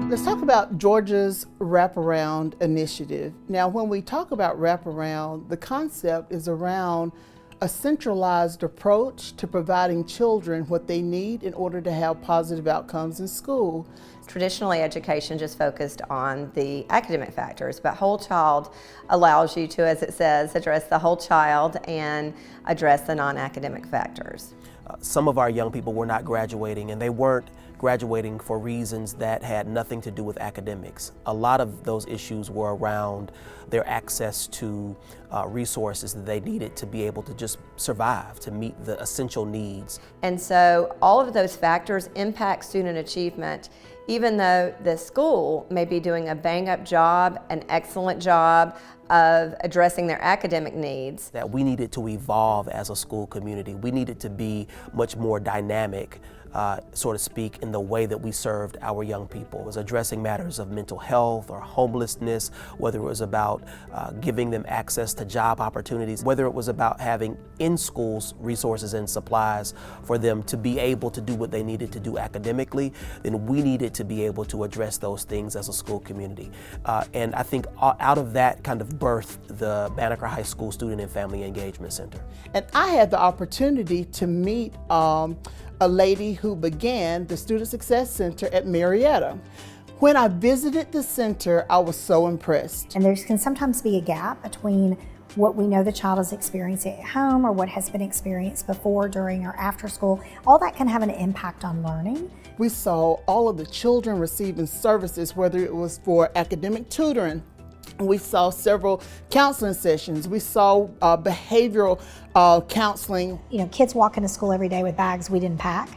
Let's talk about Georgia's Wraparound initiative. Now, when we talk about Wraparound, the concept is around a centralized approach to providing children what they need in order to have positive outcomes in school. Traditionally, education just focused on the academic factors, but Whole Child allows you to, as it says, address the whole child and address the non-academic factors. Some of our young people were not graduating, and they weren't graduating for reasons that had nothing to do with academics. A lot of those issues were around their access to resources that they needed to be able to just survive, to meet the essential needs. And so all of those factors impact student achievement, even though the school may be doing a bang-up job, an excellent job of addressing their academic needs. That we needed to evolve as a school community. We needed to be much more dynamic, so to speak, in the way that we served our young people. It was addressing matters of mental health or homelessness, whether it was about giving them access to job opportunities, whether it was about having in schools resources and supplies for them to be able to do what they needed to do academically, then we needed to be able to address those things as a school community. And I think out of that kind of birthed the Banneker High School Student and Family Engagement Center. And I had the opportunity to meet a lady who began the Student Success Center at Marietta. When I visited the center, I was so impressed. And there can sometimes be a gap between what we know the child is experiencing at home or what has been experienced before, during, or after school. All that can have an impact on learning. We saw all of the children receiving services, whether it was for academic tutoring. We saw several counseling sessions. We saw behavioral counseling. You know, kids walk into school every day with bags we didn't pack.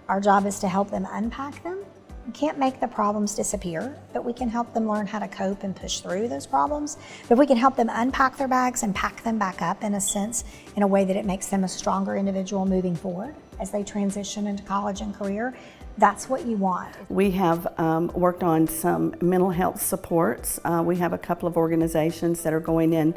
Our job is to help them unpack them. We can't make the problems disappear, but we can help them learn how to cope and push through those problems. But if we can help them unpack their bags and pack them back up in a sense, in a way that it makes them a stronger individual moving forward as they transition into college and career, that's what you want. We have worked on some mental health supports. We have a couple of organizations that are going in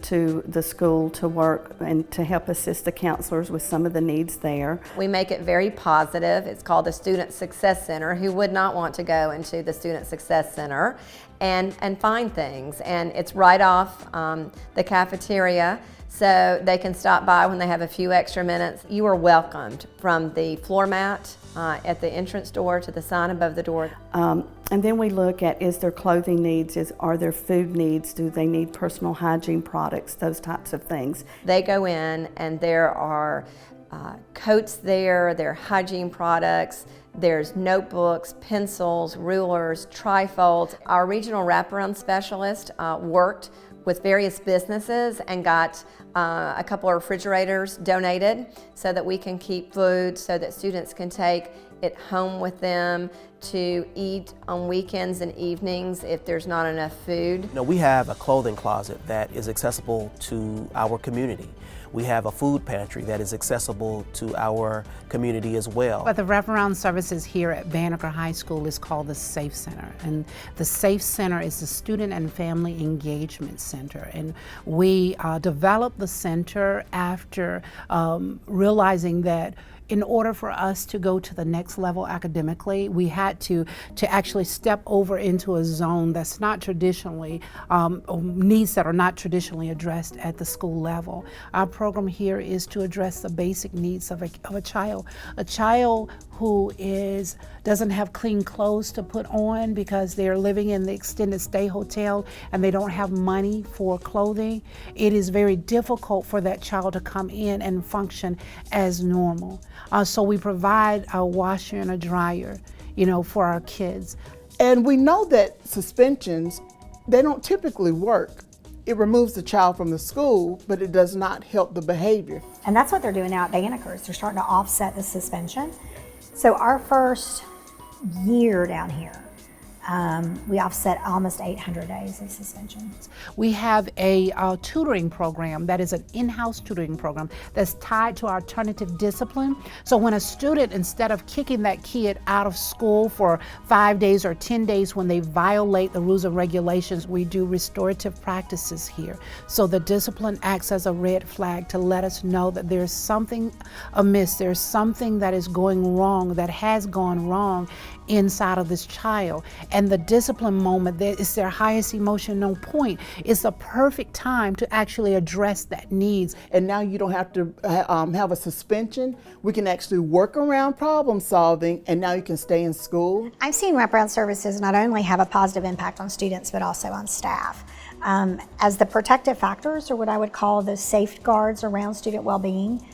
to the school to work and to help assist the counselors with some of the needs there. We make it very positive. It's called the Student Success Center. Who would not want to go into the Student Success Center and find things? And it's right off the cafeteria, so they can stop by when they have a few extra minutes. You are welcomed from the floor mat at the entrance door to the sign above the door. And then we look at, is there clothing needs, are there food needs, do they need personal hygiene products, those types of things. They go in and there are coats there are hygiene products, there's notebooks, pencils, rulers, trifolds. Our regional wraparound specialist worked with various businesses and got a couple of refrigerators donated so that we can keep food, so that students can take it home with them to eat on weekends and evenings if there's not enough food. Now, we have a clothing closet that is accessible to our community. We have a food pantry that is accessible to our community as well. But the wraparound services here at Banneker High School is called the SAFE Center. And the SAFE Center is the Student and Family Engagement Center. And we developed the center after realizing that in order for us to go to the next level academically, we had to actually step over into a zone that's not traditionally, needs that are not traditionally addressed at the school level. Our program here is to address the basic needs of a child. A child who doesn't have clean clothes to put on because they're living in the extended stay hotel and they don't have money for clothing. It is very difficult for that child to come in and function as normal. So we provide a washer and a dryer, for our kids. And we know that suspensions, they don't typically work. It removes the child from the school, but it does not help the behavior. And that's what they're doing now at Banneker. They're starting to offset the suspension. So our first year down here, We offset almost 800 days of suspension. We have a tutoring program that is an in-house tutoring program that's tied to our alternative discipline. So when a student, instead of kicking that kid out of school for 5 days or 10 days when they violate the rules and regulations, we do restorative practices here. So the discipline acts as a red flag to let us know that there's something amiss, there's something that is going wrong, that has gone wrong inside of this child. And the discipline moment, that is their highest emotional point. It's the perfect time to actually address that needs. And now you don't have to have a suspension. We can actually work around problem solving, and now you can stay in school. I've seen wraparound services not only have a positive impact on students, but also on staff. As the protective factors, or what I would call the safeguards around student well-being,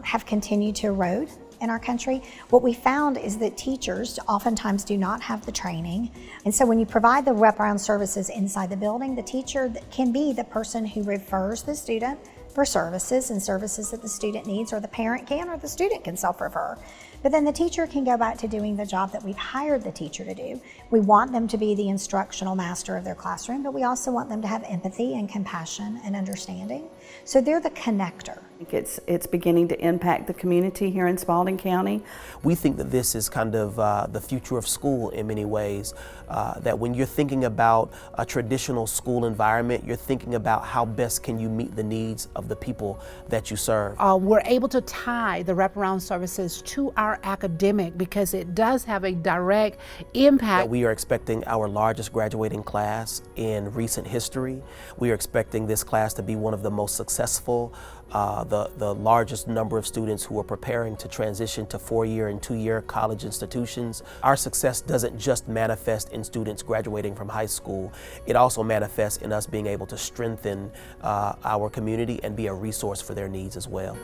have continued to erode in our country, what we found is that teachers oftentimes do not have the training. And so when you provide the wraparound services inside the building, the teacher can be the person who refers the student for services and services that the student needs, or the parent can, or the student can self-refer. But then the teacher can go back to doing the job that we've hired the teacher to do. We want them to be the instructional master of their classroom, but we also want them to have empathy and compassion and understanding. So they're the connector. I think it's beginning to impact the community here in Spalding County. We think that this is kind of the future of school in many ways, that when you're thinking about a traditional school environment, you're thinking about how best can you meet the needs of the people that you serve. We're able to tie the wraparound services to our academic because it does have a direct impact. We are expecting our largest graduating class in recent history. We are expecting this class to be one of the most successful, the largest number of students who are preparing to transition to 4-year and 2-year college institutions. Our success doesn't just manifest in students graduating from high school, it also manifests in us being able to strengthen our community and be a resource for their needs as well.